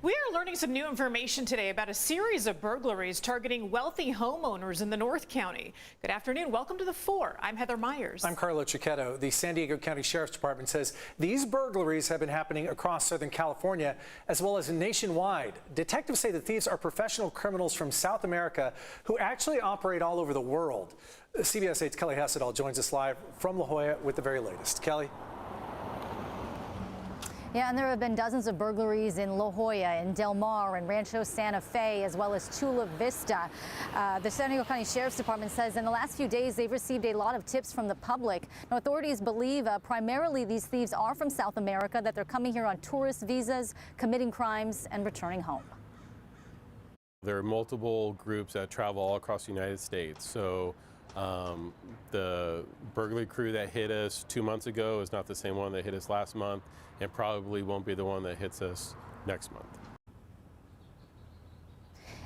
We are learning some new information today about a series of burglaries targeting wealthy homeowners in the North County. Good afternoon. Welcome to The 4. I'm Heather Myers. I'm Carlo Cicchetto. The San Diego County Sheriff's Department says these burglaries have been happening across Southern California as well as nationwide. Detectives say the thieves are professional criminals from South America who actually operate all over the world. CBS 8's Kelly Hessedall joins us live from La Jolla with the very latest. Kelly. Yeah, and there have been dozens of burglaries in La Jolla, in Del Mar, and Rancho Santa Fe, as well as Chula Vista. The San Diego County Sheriff's Department says in the last few days they've received a lot of tips from the public. Now, authorities believe primarily these thieves are from South America, that they're coming here on tourist visas, committing crimes, and returning home. There are multiple groups that travel all across the United States. So the burglary crew that hit us 2 months ago is not the same one that hit us last month, and probably won't be the one that hits us next month.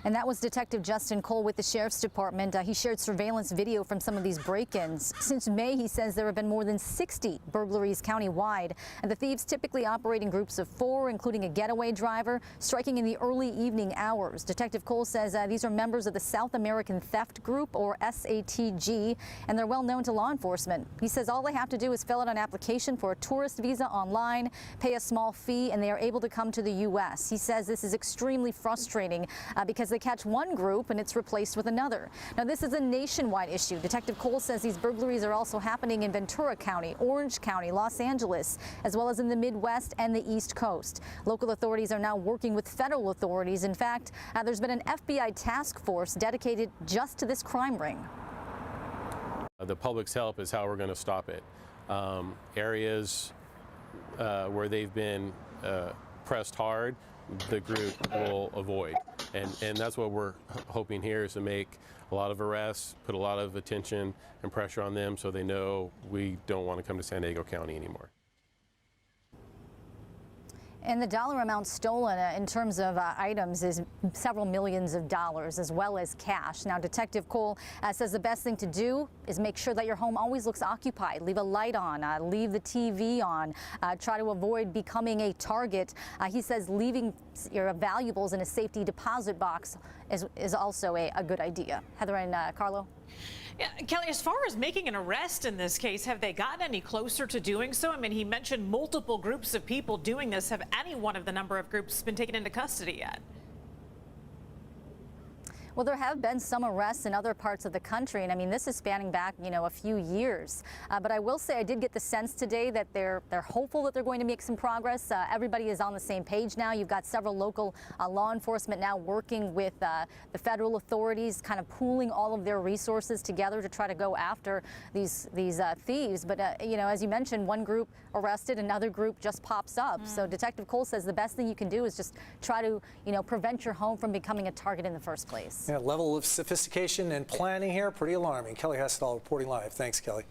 And that was Detective Justin Cole with the Sheriff's Department. He shared surveillance video from some of these break-ins. Since May, he says there have been more than 60 burglaries countywide. And the thieves typically operate in groups of 4, including a getaway driver, striking in the early evening hours. Detective Cole says these are members of the South American Theft Group, or SATG, and they're well known to law enforcement. He says all they have to do is fill out an application for a tourist visa online, pay a small fee, and they are able to come to the U.S. He says this is extremely frustrating because they catch one group and it's replaced with another. Now, this is a nationwide issue. Detective Cole says these burglaries are also happening in Ventura County, Orange County, Los Angeles, as well as in the Midwest and the East Coast. Local authorities are now working with federal authorities. In fact, there's been an FBI task force dedicated just to this crime ring. The public's help is how we're going to stop it. Areas where they've been pressed hard, the group will avoid. And that's what we're hoping here, is to make a lot of arrests, put a lot of attention and pressure on them so they know we don't want to come to San Diego County anymore. And the dollar amount stolen in terms of items is several millions of dollars, as well as cash. Now, Detective Cole says the best thing to do is make sure that your home always looks occupied. Leave a light on, leave the TV on, try to avoid becoming a target. He says leaving your valuables in a safety deposit box is also a good idea. Heather and Carlo? Yeah, Kelly, as far as making an arrest in this case, have they gotten any closer to doing so? I mean, he mentioned multiple groups of people doing this. Have any one of the number of groups been taken into custody yet? Well, there have been some arrests in other parts of the country, and I mean, this is spanning back, a few years. But I will say I did get the sense today that they're hopeful that they're going to make some progress. Everybody is on the same page now. You've got several local law enforcement now working with the federal authorities, kind of pooling all of their resources together to try to go after these thieves. But as you mentioned, one group arrested, another group just pops up. So Detective Cole says the best thing you can do is just try to, prevent your home from becoming a target in the first place. Yeah, level of sophistication and planning here, pretty alarming. Kelly Hessedall reporting live. Thanks, Kelly.